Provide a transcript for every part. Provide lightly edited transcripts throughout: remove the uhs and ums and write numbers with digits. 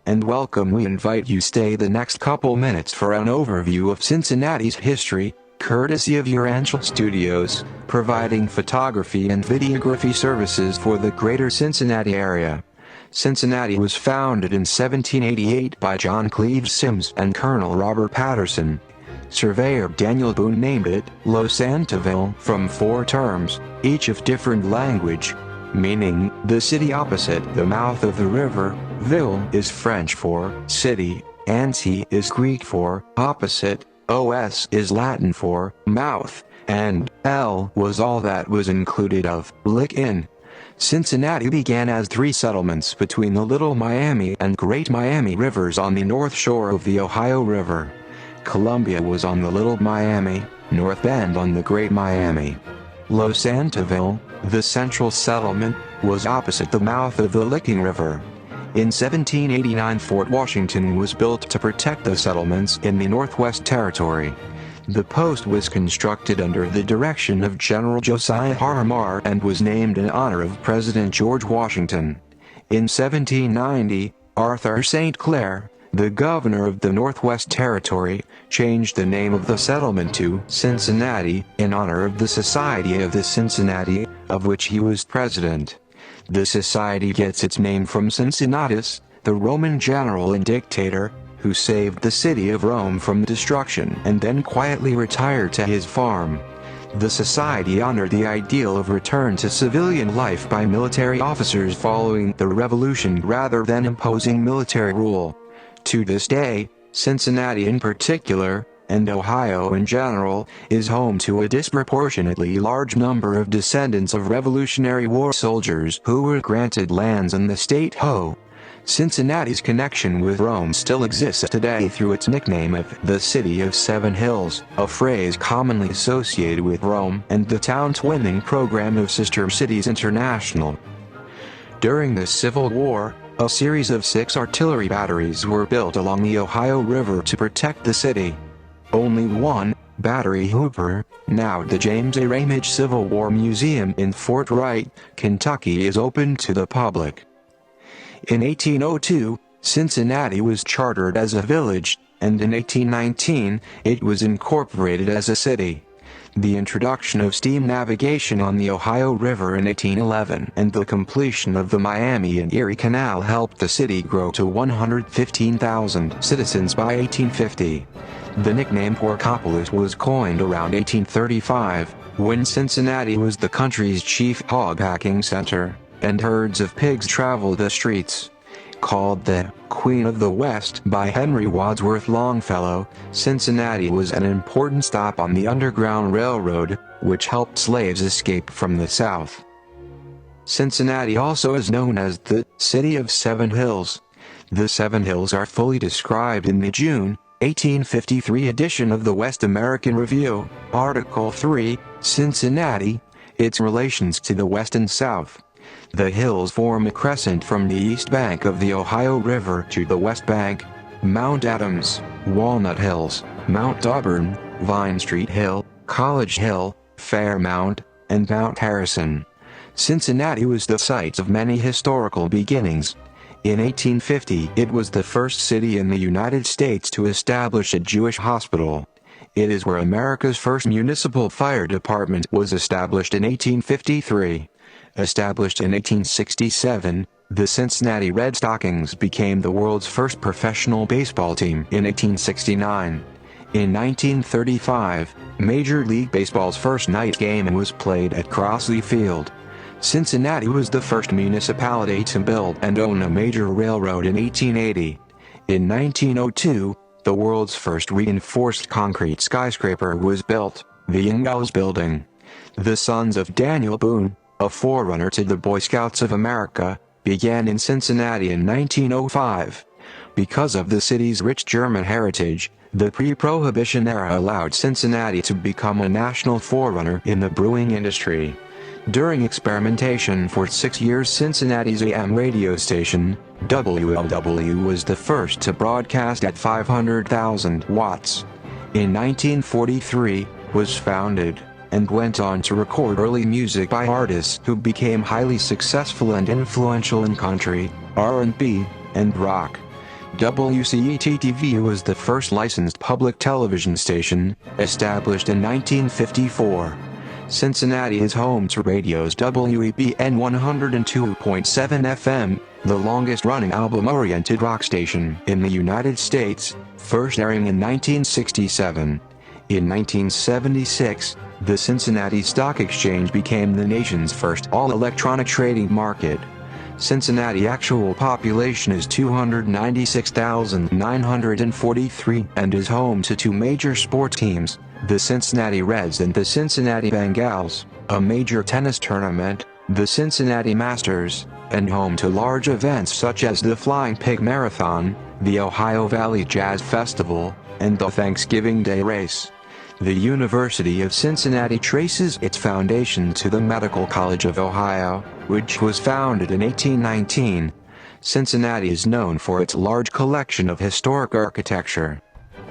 and welcome. We invite you stay the next couple minutes for an overview of Cincinnati's history, courtesy of Urantia Studios, providing photography and videography services for the greater Cincinnati area. Cincinnati was founded in 1788 by John Cleves Sims and Colonel Robert Patterson. Surveyor Daniel Boone named it Losantaville from 4 terms, each of different language, meaning the city opposite the mouth of the river. Ville is French for city, anti is Greek for opposite, os is Latin for mouth, and l was all that was included of lick in. Cincinnati began as 3 settlements between the Little Miami and Great Miami rivers on the north shore of the Ohio River. Columbia was on the Little Miami, North Bend on the Great Miami. Losantaville, the central settlement, was opposite the mouth of the Licking River. In 1789, Fort Washington was built to protect the settlements in the Northwest Territory. The post was constructed under the direction of General Josiah Harmar and was named in honor of President George Washington. In 1790, Arthur St. Clair, the governor of the Northwest Territory, changed the name of the settlement to Cincinnati in honor of the Society of the Cincinnati, of which he was president. The society gets its name from Cincinnatus, the Roman general and dictator, who saved the city of Rome from destruction and then quietly retired to his farm. The society honored the ideal of return to civilian life by military officers following the Revolution rather than imposing military rule. To this day, Cincinnati in particular, and Ohio in general, is home to a disproportionately large number of descendants of Revolutionary War soldiers who were granted lands in the state Ho. Cincinnati's connection with Rome still exists today through its nickname of the City of 7 Hills, a phrase commonly associated with Rome and the town twinning program of Sister Cities International. During the Civil War, a series of 6 artillery batteries were built along the Ohio River to protect the city. Only one, Battery Hooper, now the James A. Ramage Civil War Museum in Fort Wright, Kentucky, is open to the public. In 1802, Cincinnati was chartered as a village, and in 1819, it was incorporated as a city. The introduction of steam navigation on the Ohio River in 1811 and the completion of the Miami and Erie Canal helped the city grow to 115,000 citizens by 1850. The nickname Porkopolis was coined around 1835, when Cincinnati was the country's chief hog-packing center, and herds of pigs traveled the streets. Called the Queen of the West by Henry Wadsworth Longfellow, Cincinnati was an important stop on the Underground Railroad, which helped slaves escape from the South. Cincinnati also is known as the City of 7 Hills. The 7 Hills are fully described in the June 1853 edition of the West American Review, Article 3, Cincinnati, its relations to the West and South. The hills form a crescent from the east bank of the Ohio River to the west bank: Mount Adams, Walnut Hills, Mount Auburn, Vine Street Hill, College Hill, Fairmount, and Mount Harrison. Cincinnati was the site of many historical beginnings. In 1850, it was the first city in the United States to establish a Jewish hospital. It is where America's first municipal fire department was established in 1853. Established in 1867, the Cincinnati Red Stockings became the world's first professional baseball team in 1869. In 1935, Major League Baseball's first night game was played at Crossley Field. Cincinnati was the first municipality to build and own a major railroad in 1880. In 1902, the world's first reinforced concrete skyscraper was built, the Ingalls Building. The Sons of Daniel Boone, a forerunner to the Boy Scouts of America, began in Cincinnati in 1905. Because of the city's rich German heritage, the pre-Prohibition era allowed Cincinnati to become a national forerunner in the brewing industry. During experimentation for 6 years, Cincinnati's AM radio station, WLW, was the first to broadcast at 500,000 watts. In 1943, was founded, and went on to record early music by artists who became highly successful and influential in country, R&B, and rock. WCET-TV was the first licensed public television station, established in 1954. Cincinnati is home to radio's WEBN 102.7 FM, the longest-running album-oriented rock station in the United States, first airing in 1967. In 1976, the Cincinnati Stock Exchange became the nation's first all-electronic trading market. Cincinnati's actual population is 296,943 and is home to two major sports teams, the Cincinnati Reds and the Cincinnati Bengals, a major tennis tournament, the Cincinnati Masters, and home to large events such as the Flying Pig Marathon, the Ohio Valley Jazz Festival, and the Thanksgiving Day Race. The University of Cincinnati traces its foundation to the Medical College of Ohio, which was founded in 1819. Cincinnati is known for its large collection of historic architecture.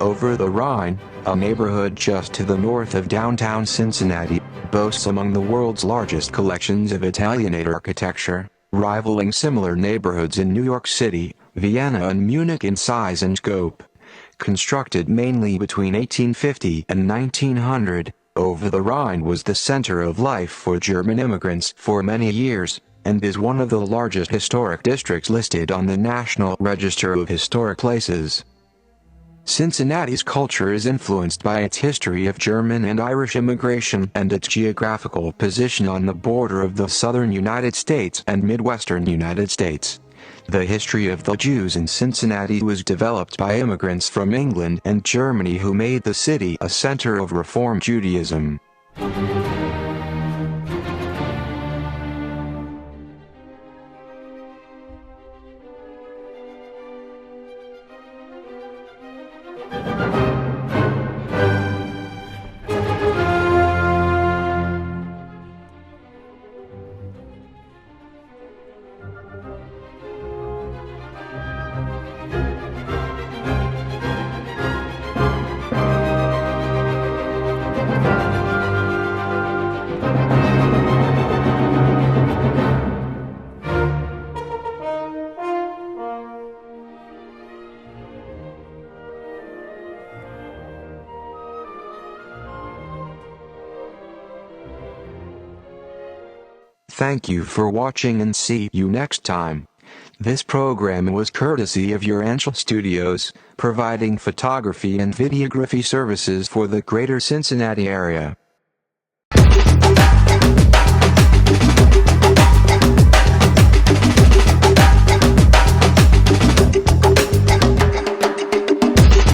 Over the Rhine, a neighborhood just to the north of downtown Cincinnati, boasts among the world's largest collections of Italianate architecture, rivaling similar neighborhoods in New York City, Vienna and Munich in size and scope. Constructed mainly between 1850 and 1900, Over the Rhine was the center of life for German immigrants for many years, and is one of the largest historic districts listed on the National Register of Historic Places. Cincinnati's culture is influenced by its history of German and Irish immigration and its geographical position on the border of the southern United States and Midwestern United States. The history of the Jews in Cincinnati was developed by immigrants from England and Germany who made the city a center of Reform Judaism. Thank you for watching and see you next time. This program was courtesy of Urantia Studios, providing photography and videography services for the greater Cincinnati area.